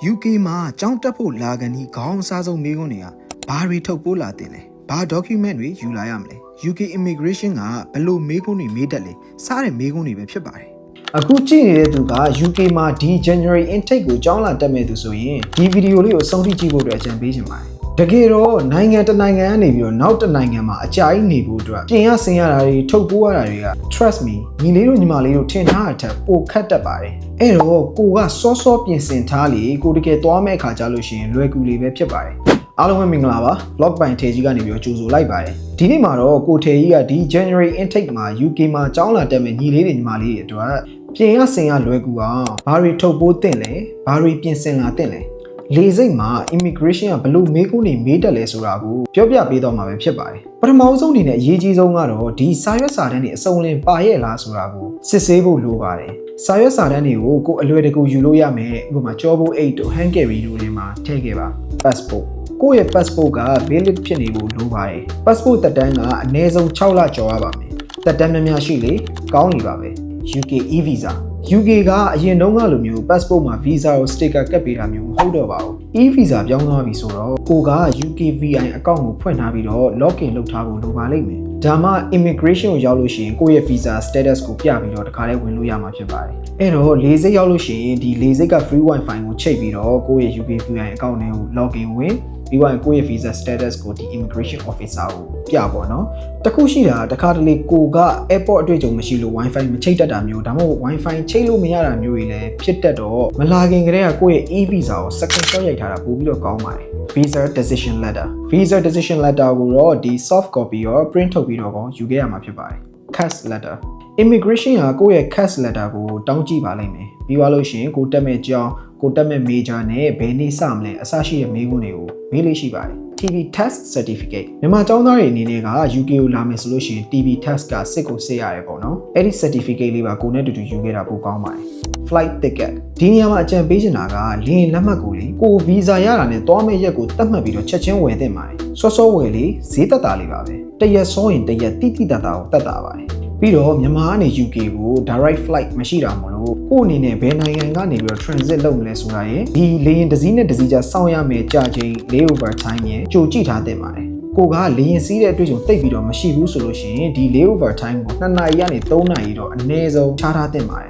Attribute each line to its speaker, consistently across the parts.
Speaker 1: UK မှာကြောင်းတက်ဖို့လာကန်ဒီခေါင်းစားဆုံးမိကုန်းတွေကဘာတွေထုတ်ပိုးလာတင်လဲဘာ document တွေယူလာရမလဲ UK immigration ကဘယ်လိုမိကုန်းတွေမေးတက်လဲစားတဲ့မိကုန်းတွေပဲဖြစ်ပါတယ်အခုကြည့်နေတဲ့သူက UK မှာဒီ January intake ကိုကြောင်းလာတက်မဲ့သူဆိုရင်ဒီဗီဒီယိုလေးကိုစုံထိကြည့်ဖို့အတွက်အကြံပေးချင်ပါတယ်တကယ်တော့နိုင်ငံတစ်နိုင်ငံကနေပြီးတော့နောက်တစ်နိုင်ငံမှာအကြိုက်နေဖို့အတွက်ပြင်ရဆင်ရတာတွေထုတ်ပိုးရတာတွေက trust me ညီလေးတို့ညီမလေးတို့ထင်ထားတဲ့အထက်ပိုခက်တတ်ပါတယ်အဲ့တော့ကိုကစောစောပြင်ဆင်ထားလေကိုတကယ်သွားမဲ့အခါကြလို့ရှိရင်လွယ်ကူလေးပဲဖြစ်ပါတယ်အားလုံးပဲမင်္ဂလာပါ vlog ပိုင်းထေကြီးကနေပြီးတော့ကြိုဆိုလိုက်ပါတယ်ဒီနေ့မှာတော့ကိုထေကြီးကဒီ January intake မှာ UK မှာကျောင်းလာတက်မဲ့ညီလေးတွေညီမလေးတွေအတွက်ပြင်ရဆင်ရလွယ်ကူအောင်ဘာတွေထုတ်ပိုးသင့်လဲဘာတွေပြင်ဆင်လာသင့်လဲလေစိတ်မှာ immigration ကဘလို့မေးခွန်းတွေမေးတက်လဲဆိုတာကိုပြောပြပေးတော့မှာပဲဖြစ်ပါတယ်ပထမဆုံးအနေနဲ့အရေးကြီးဆုံးကတော့ဒီစာရွက်စာတမ်းတွေအစုံလင်ပါရဲ့လားဆိုတာကိုစစ်ဆေးဖို့လိုပါတယ်စာရွက်စာတမ်းတွေကိုကိုအလွယ်တကူယူလို့ရမယ်ဥပမာကြောဘိုး8တို့ hand carry တို့တွေမှာထည့်ခဲ့ပါ passport ကိုယ့်ရဲ့ passport က valid ဖြစ်နေဖို့လိုပါတယ် passport သက်တမ်းကအနည်းဆုံး6လကျော်ရပါမယ်သက်တမ်းများများရှိလေကောင်းနေပါပဲ UK e-visa UK ကအရင်တုန်းကလိုမျိုး passport မှာ visa ကို sticker ကပ်ပေးတာမျိုးမဟုတ်တော့ပါဘူး e-visa ပြောင်းသွားပြီဆိုတော့ကိုက UK VI အကောင့်ကိုဖွင့်ထားပြီးတော့ login လုပ်ထားဖို့လိုပါလိမ့်မယ်ဒါမှ immigration ကိုရောက်လို့ရှိရင်ကိုယ့်ရဲ့ visa status ကိုပြပြီးတော့တခါလေးဝင်လို့ရမှာဖြစ်ပါတယ်အဲ့တော့လေဆိပ်ရောက်လို့ရှိရင်ဒီလေဆိပ်က free wifi ကိုချိန်ပြီးတော့ကိုယ့်ရဲ့ UK VI အကောင့်နဲ့ကို login ဝင်ပြီးတော့ကိုယ့်ရဲ့ visa status ကိုဒီ immigration officer ကိုပြပေါ့နော်တခုရှိတာတခါတလေကိုက airport အတွေ့အကြုံမရှိလို့ wifi မချိတ်တတ်တာမျိုးဒါမှမဟုတ် wifi ချိတ်လို့မရတာမျိုးတွေလည်းဖြစ်တတ်တော့မလာခင်ကတည်းကကိုယ့်ရဲ့ e-visa ကို second shot ရိုက်ထားတာပို့ပြီးတော့ကောင်းပါတယ် visa decision letter ကိုတော့ဒီ soft copy ရော print ထုတ်ပြီးတော့ယူခဲ့ရမှာဖြစ်ပါတယ် cast letter immigration ကကိုယ့်ရဲ့ cast letter ကိုတောင်းကြည့်ပါလိမ့်မယ်ပြီးသွားလို့ရှိရင်ကိုတက်မဲ့ကြောင်းကိုတက်မဲ့ major နဲ့ဘယ်နေ့စမလဲအစရှိတဲ့မေးခွန်းတွေကိုမေးလို့ရှိပါတယ် TB test certificate မြန်မာကျောင်းသားတွေအနေနဲ့က UK ကိုလာမယ်ဆိုလို့ရှိရင် TB test ကစစ်ကိုစစ်ရတယ်ပေါ့နော်အဲ့ဒီ certificate လေးပါကိုနဲ့တူတူယူခဲ့တာပိုကောင်းပါတယ် flight ticket ဒီနေရာမှာအကြံပေးချင်တာကလေယာဉ်လက်မှတ်ကိုလေကို visa ရတာနဲ့သွားမဲ့ရက်ကိုတတ်မှတ်ပြီးတော့ချက်ချင်းဝယ်သင့်ပါတယ်စောစောဝယ်လေဈေးသက်သာလေးပါပဲတရက်စောရင်တရက်တိတိတတ်တာကိုတတ်တာပါတယ်ပြီးတော့မြန်မာကနေ UK ကို direct flight မရှိတာမလို့ကိုအနေနဲ့ဘယ်နိုင်ငံကနေပြီးတော့ transit လုပ်မလဲဆိုတာရယ်ဒီလေယာဉ်တစ်စီးနဲ့တစ်စီးကြားစောင့်ရမယ်ကြာချိန် layover time ရယ်ကြိုကြည့်ထားသင့်ပါတယ်ကိုကလေယာဉ်စီးတဲ့အတွေ့အကြုံတိတ်ပြီးတော့မရှိဘူးဆိုလို့ရှိရင်ဒီ layover time ကို2နာရီကနေ3နာရီတော့အနည်းဆုံးချထားသင့်ပါတယ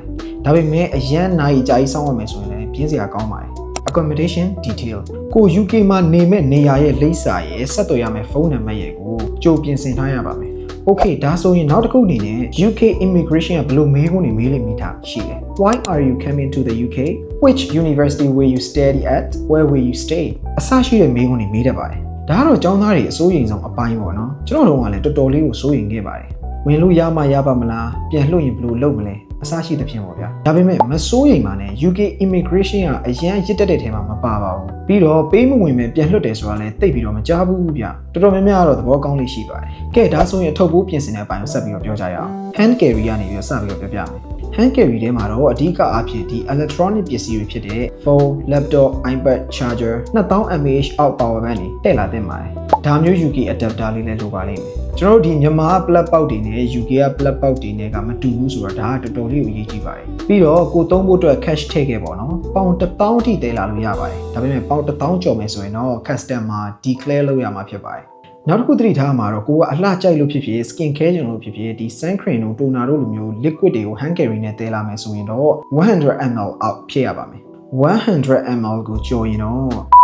Speaker 1: ်ဒါပေမဲ့အရန်နာရီကြာကြီးစောင့်ရမယ်ဆိုရင်လည်းပြင်းစရာကောင်းပါတယ် accommodation detail ကို UK မှာနေမဲ့နေရာရဲ့လိပ်စာရယ်ဆက်သွယ်ရမယ်ဖုန်းနံပါတ်ရယ်ကိုကြိုပြင်ဆင်ထားရပါမယ်Okay ဒါဆိုရင်နောက်တစ်ခုအနေနဲ့ UK immigration ကဘယ်လိုမေးခွန်းတွေမေးလိမ့်မိတာရှိလဲ Why are you coming to the UK? Which university will you study at? Where will you stay? အစရှိတဲ့မေးခွန်းတွေမေးတတ်ပါတယ်ဒါကတော့ကျောင်းသားတွေအစိုးရိမ်ဆုံးအပိုင်းပေါ့နော်ကျွန်တော်တို့ကလည်းတော်တော်လေးကိုစိုးရိမ်ခဲ့ပါတယ်ဝင်လို့ရမှရပါမလားပြန်လွှတ်ရင်ဘယ်လိုလုပ်မလဲအစရှိသဖြင့်ပေါ့ဗျာဒါပေမဲ့မစိုးရိမ်ပါနဲ့ UK immigration ကအရန်ရစ်တက်တဲ့ထဲမှာမပါပါဘူးပြီးတော့ပေးမဝင်မဲ့ပြန်လွှတ်တယ်ဆိုတာလည်းသိပ်ပြီးတော့မကြားဘူးဗျတော်တော်များများကတော့သဘောကောင်းလေးရှိပါတယ်ကဲဒါဆိုရင်အထုပ်ပိုးပြင်ဆင်တဲ့အပိုင်းကိုဆက်ပြီးတော့ပြောကြရအောင် hand carry ကနေပြီးတော့စပြီးတော့ပြောပြမယ် hand carry ထဲမှာတော့အဓိကအားဖြင့်ဒီ electronic ပစ္စည်းတွေဖြစ်တဲ့ phone laptop iPad charger 2000 mAh အောက် power bank တွေထည့်လာသင့်ပါတယ်ဒါမျိုး UK adapter လေးလည်းလိုပါလိမ့်မယ်ကျွန်တော်တို့ဒီမြန်မာ plug ပေါက်တွေနဲ့ UK က plug ပေါက်တွေနဲ့ကမတူဘူးဆိုတော့ဒါကတော်တော်လေးကိုအရေးကြီးပါတယ်ပြီးတော့ကိုသုံးဖို့အတွက် cash ထည့်ခဲ့ပေါ့နော်ပေါင်1000အထိတည်လာလို့ရပါတယ်ဒါပေမဲ့ပေါင်1000ကျော်မယ်ဆိုရင်တော့ customer declare လုပ်ရမှာဖြစ်ပါတယ်နောက်တစ်ခုသတိထားမှာတော့ကိုကအလှကြိုက်လို့ဖြစ်ဖြစ် skin care ကျွန်လို့ဖြစ်ဖြစ်ဒီ sun cream တို့ toner တို့လိုမျိုး liquid တွေကို hand carry နဲ့တည်လာမယ်ဆိုရင်တော့ 100ml အောက်ဖြည့်ရပါမယ် 100ml ကိုကျော်ရင်တော့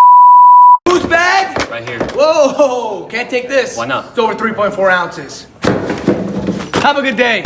Speaker 2: Whose bag?
Speaker 3: Right here.
Speaker 2: Whoa! Can't take this.
Speaker 3: Why not?
Speaker 2: It's over 3.4 ounces. Have a good day.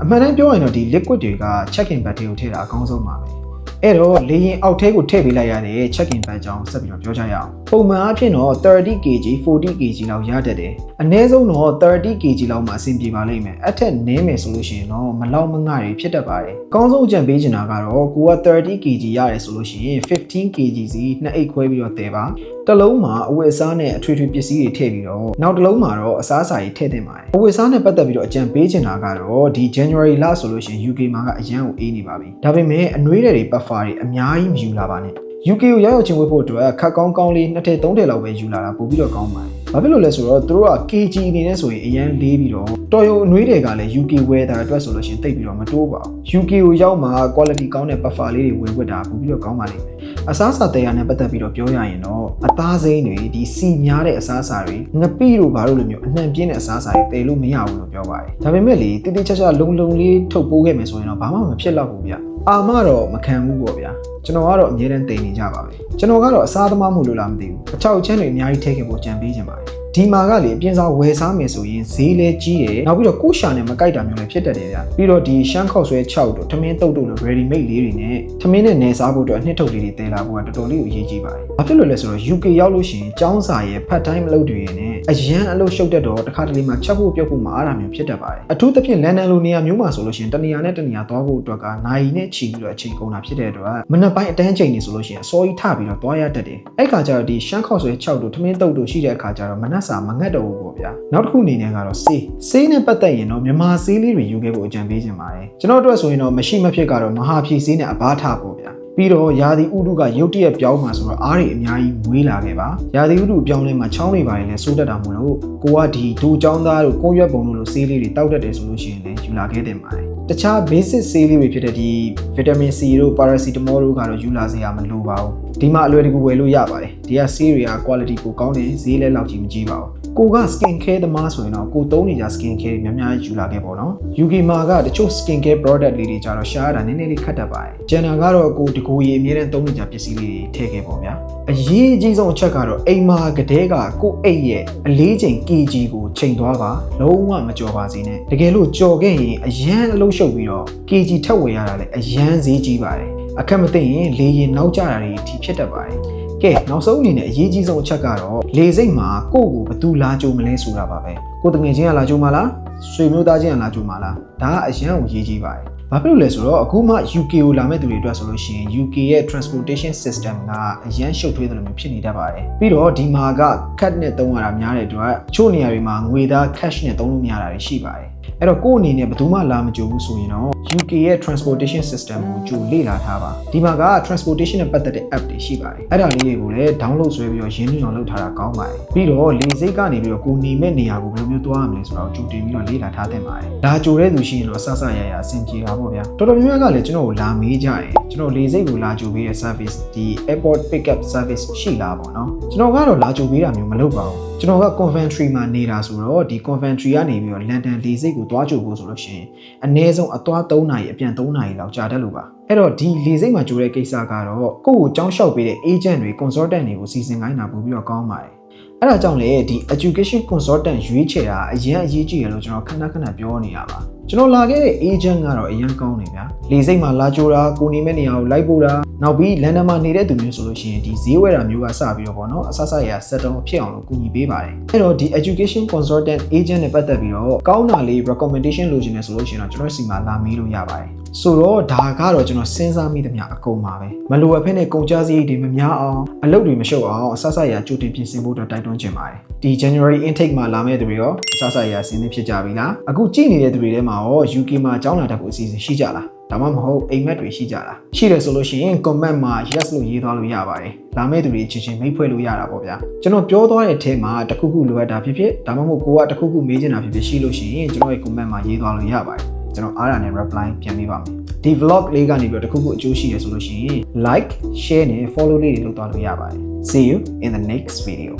Speaker 1: အမှန်တမ်းပြောရင်တော့ဒီ liquid တွေက check-in bag တွေကိုထည့်တာအကောင်းဆုံးပါပဲအဲ့တော့လေရင်အောက်ထဲကိုထည့်ပေးလိုက်ရတဲ့ check-in bag ကြောင်းဆက်ပြီးတော့ပြောကြရအောင်ပုံမှန်အဖြစ်တော့ 30kg 40kg လောက်ရတတ်တယ်အနည်းဆုံးတော့ 30kg လောက်မှအဆင်ပြေပါလိမ့်မယ်အထက်နည်းမယ်ဆိုလို့ရှိရင်တော့မလောက်မငတွေဖြစ်တတ်ပါတယ်အကောင်းဆုံးအကြံပေးချင်တာကတော့ကိုက 30kg ရတယ်ဆိုလို့ရှိရင် 15kg စီနှစ်အိတ်ခွဲပြီးတော့တည်ပါတစ်လုံးမှာအဝတ်အစားနဲ့အထွေထွေပစ္စည်းတွေထည့်ပြီးတော့နောက်တစ်လုံးမှာတော့အစားအစာတွေထည့်သင့်ပါတယ်အဝတ်အစားနဲ့ပတ်သက်ပြီးတော့အကြံပေးချင်တာကတော့ဒီ January လဆိုလို့ရှိရင် UK မှာကအရန်ကိုအေးနေပါပြီဒါပေမဲ့အနှွေးတွေ buffer တွေအများကြီးမယူလာပါနဲ့ UK ကိုရောက်ရောက်ချင်းဝတ်ဖို့အတွက်ခက်ကောင်းကောင်းလေး2ထည့်3ထည့်လောက်ပဲယူလာတာပို့ပြီးတော့ကောင်းပါတယ် ဘာဖြစ်လို့လဲဆိုတော့သူတို့က KG အနေနဲ့ဆိုရင်အရန်လေးပြီးတော့တော်ရုံအနှွေးတွေကလည်း UK weather အတွက်ဆိုလို့ရှိရင်တိတ်ပြီးတော့မတိုးပါဘူး UK ကိုရောက်မှာ quality ကောင်းတဲ့ buffer လေးတွေဝယ်ဝတ်တာပို့ပြီးတော့ကောင်းပါလိမ့်မယ်အစားအစာတရားနဲ့ပတ်သက်ပြီးတော့ပြောရရင်တော့အသားစိမ်းတွေဒီစီများတဲ့အစားအစာတွေငပိတို့ဘာလို့လိုမျိုးအနှံပြင်းတဲ့အစားအစာတွေတည်လို့မရဘူးလို့ပြောပါတယ်ဒါပေမဲ့လေတိတိကျကျလုံလုံလေးထုတ်ပိုးခဲ့မယ်ဆိုရင်တော့ဘာမှမဖြစ်တော့ဘူးဗျအာမတော့မခံဘူးပေါ့ဗျာကျွန်တော်ကတော့အမြဲတမ်းတည်နေကြပါပဲကျွန်တော်ကတော့အစားသမားမှုလို့လားမသိဘူးအချောက်ချမ်းတွေအများကြီးထည့်ခဲ့ဖို့ကြံပေးခြင်းပါတယ်ဒီမှာကလေအပြင်းစားဝယ်စားမယ်ဆိုရင်ဈေးလဲကြီးတယ်နောက်ပြီးတော့ကိုရှာနဲ့မကိုက်တာမျိုးလည်းဖြစ်တတ်တယ်ဗျပြီးတော့ဒီရှမ်းခောက်ဆွဲ6တို့ထမင်းတုပ်တို့လို ready made လေးတွေနဲ့ထမင်းနဲ့နယ်စားဖို့အတွက်အနှစ်ထုတ်လေးတွေတည်လာဖို့ကတော်တော်လေးကိုအရေးကြီးပါတယ်ဘာဖြစ်လို့လဲဆိုတော့ UK ရောက်လို့ရှိရင်ကျောင်းစာရဲ့ part time အလုပ်တွေနဲ့အရန်အလုပ်ရှုပ်တတ်တော့တစ်ခါတလေမှချက်ဖို့ပြုတ်ဖို့မအားတာမျိုးဖြစ်တတ်ပါတယ်အထူးသဖြင့်လန်ဒန်လိုနေရာမျိုးမှာဆိုလို့ရှိရင်တနေရာနဲ့တနေရာသွားဖို့အတွက်ကနိုင်နဲ့ချီပြီးတော့အချိန်ကုန်တာဖြစ်တဲ့အတွက်မနက်ပိုင်းအတန်းချိန်နေဆိုလို့ရှိရင်အစောကြီးထပြီးတော့သွားရတတ်တယ်အဲ့ခါကျတော့ဒီရှမ်းခောက်ဆွဲ6တို့ထမင်းတုပ်တို့ရှိတဲ့အခါကျတော့မနက်စာမငတ်တော့ဘူးပေါ့ဗျာနောက်တစ်ခုအနေနဲ့ကတော့ဆေးနဲ့ပတ်သက်ရင်တော့မြန်မာဆေးလေးတွေယူခဲ့ဖို့အကြံပေးခြင်းပါတယ်ကျွန်တော်တို့ဆိုရင်တော့မရှိမဖြစ်ကတော့မဟာဖြည့်ဆေးနဲ့အဘားထားပေါ့ဗျာပြီးတော့ရာသီဥတုကရုတ်တရက်ပြောင်းမှာဆိုတော့အားတွေအများကြီးမွေးလာခဲ့ပါရာသီဥတုပြောင်းလဲမှာချောင်းတွေပါတယ်လဲစိုးတတ်တာမို့လို့ကိုကဒီဒူချောင်းသားတို့ကိုရွက်ပုံတို့လိုဆေးလေးတွေတောက်တတ်တယ်ဆိုလို့ရှိရင်လည်းယူလာခဲ့တင်ပါတယ်တခြား basic ဆေးလေးတွေဖြစ်တဲ့ဒီ vitamin C တို့ paracetamol တို့ကတော့ယူလာစရာမလိုပါဘူးဒီမှာအလွယ်တကူဝယ်လို့ရပါတယ်ဒီကဆေးတွေက quality ကိုကောင်းတယ်ဈေးလည်းလောက်ကြီးမကြီးပါဘူးကိုက skin care သမားဆိုရင်တော့ကိုသုံးနေကြ skin care တွေများများယူလာခဲ့ပေါ့နော် UK မှာကတချို့ skin care product လေးတွေကြတော့ရှားရတာနည်းနည်းလေးခက်တတ်ပါတယ်ကျန်တာကတော့ကိုတကူရီအမြဲတမ်းသုံးနေကြပစ္စည်းလေးတွေထည့်ခဲ့ပေါ့ဗျာအရေးအကြီးဆုံးအချက်ကတော့အိမ်မှာကတည်းကကိုအိတ်ရဲ့အလေးချိန် kg ကိုချိန်သွားပါလုံးဝမကြော်ပါစေနဲ့တကယ်လို့ကြော်ခဲ့ရင်အရန်အလုံးရှုပ်ပြီးတော့ kg ထပ်ဝယ်ရတာလည်းအရန်ဈေးကြီးပါတယ်အခက်မသိရင်လေရင်နောက်ကျတာတွေအထိဖြစ်တတ်ပါတယ်ကဲနောက်ဆုံးအနေနဲ့အရေးကြီးဆုံးအချက်ကတော့လေစိတ်မှာကိုယ့်ကိုဘယ်သူလာကြိုမလဲဆိုတာပါပဲကိုတငယ်ချင်းကလာကြိုမလားဆွေမျိုးသားချင်းကလာကြိုမလားဒါကအရန်ကိုရေးကြီးပါတယ်ဘာဖြစ်လို့လဲဆိုတော့အခုမှ UK ကိုလာမဲ့သူတွေအတွက်ဆိုလို့ရှိရင် UK ရဲ့ transportation system ကအရန်ရှုပ်ထွေးတယ်လို့မျိုးဖြစ်နေတတ်ပါတယ်ပြီးတော့ဒီမှာက card နဲ့သုံးရတာများတဲ့အတွက်ချို့နေရာတွေမှာငွေသား cash နဲ့သုံးလို့မရတာတွေရှိပါတယ်အဲ့တော့ကိုယ့်အနေနဲ့ဘယ်သူမှလာမကြိုဘူးဆိုရင်တော့ UK ရဲ့ transportation system ကိုကြိုလေ့လာထားပါဒီမှာက transportation နဲ့ပတ်သက်တဲ့ app တွေရှိပါတယ်အဲ့ဒါလေးတွေကိုလည်း download ဆွဲပြီးတော့ရင်းနှီးအောင်လုပ်ထားတာကောင်းပါတယ်ပြီးတော့လေစိတ်ကနေပြီးတော့ကိုနေမဲ့နေရာကိုဘယ်လိုမျိုးသွားရမလဲဆိုတော့ကြိုတင်ပြီးတော့လေ့လာထားသင့်ပါတယ်ဒါကြိုတဲ့သူရှိရင်တော့အဆအဆရရအဆင်ပြေတာပေါ့ဗျာတော်တော်များများကလည်းကျွန်တော်ကိုလာမေးကြရင်ကျွန်တော်လေစိတ်ကိုလာကြိုပေးတဲ့ service ဒီ airport pickup service ရှိလားပေါ့နော်ကျွန်တော်ကတော့လာကြိုပေးတာမျိုးမလုပ်ပါဘူးကျွန်တော်က Coventry မှာနေတာဆိုတော့ဒီ Coventry ကနေပြီးတော့ London လေစိတ်ကိုသွားကြိုဖို့ဆိုလို့ရှိရင်အနည်းဆုံးအသွား3နာရီအပြန်3နာရီလောက်ကြာတတ်လို့ပါအဲ့တော့ဒီလေစိတ်မှာကြိုတဲ့ကိစ္စကတော့ကိုယ့်ကိုကြောင်းလျှောက်ပေးတဲ့ agent တွေ consultant တွေကိုစီစဉ်ခိုင်းတာပို့ပြီးတော့ကောင်းပါတယ်အဲ့ဒါကြောင့်လေဒီ education consultant ရွေးချယ်တာအရင်အရေးကြီးရလို့ကျွန်တော်ခဏပြောနေရပါကျွန်တော်လာခဲ့တဲ့ agent ကတော့အရင်ကောင်းနေဗျာလေစိတ်မှာလာကြိုတာကိုနေမဲ့နေရာကိုလိုက်ပို့တာနောက်ပြီးလန်ဒန်မှာနေတဲ့သူမျိုးဆိုလို့ရှိရင်ဒီဈေးဝယ်တာမျိုးကစပြီးတော့ပေါ့နော်အဆရ settle ဖြစ်အောင်လို့ကူညီပေးပါတယ်အဲ့တော့ဒီ education consultant agent နဲ့ပတ်သက်ပြီးတော့ကောင်းတာလေး recommendation လိုချင်တယ်ဆိုလို့ရှိရင်တော့ကျွန်တော်စီမှာလာမေးလို့ရပါတယ်ဆိုတော့ဒါကတော့ကျွန်တော်စဉ်းစားမိသမျှအကုန်ပါပဲမလိုအပ်ဖက်နဲ့ကုန်ကျစရိတ်တွေမများအောင်အလုပ်တွေမရှုပ်အောင်အဆရကြိုတင်ပြင်ဆင်ဖို့အတွက်တိုက်တွန်းချင်ပါတယ်ဒီ January intake မှာလာမဲ့သူတွေရောအဆရဆင်းနေဖြစ်ကြပြီလားအခုကြည့်နေတဲ့သူတွေထဲမှာရော UK မှာကျောင်းလာတတ်ဖို့အစီအစဉ်ရှိကြလားဒါမှမဟုတ်အိမ်မက်တွေရှိကြလားရှိတယ်ဆိုလို့ရှိရင် comment မှာ yes လို့ရေးသွားလို့ရပါတယ်လာမဲ့သူတွေချင်းမိတ်ဖွဲ့လို့ရတာပေါ့ဗျာကျွန်တော်ပြောသွားတဲ့အထဲမှာတခုခုလိုအပ်တာဖြစ်ဖြစ်ဒါမှမဟုတ်ကိုကတခုခုမေးချင်တာဖြစ်ဖြစ်ရှိလို့ရှိရင်ကျွန်တော်ရဲ့ comment မှာရေးသွားလို့ရပါတယ်ကျွန်တော်အားရနဲ့ reply ပြန်ပေးပါမယ်ဒီ vlog လေးကနေပြီးတော့တခုခုအကျိုးရှိရဆိုလို့ရှိရင် like share နဲ့ follow လေးတွေလုပ်သွားလို့ရပါတယ် see you in the next video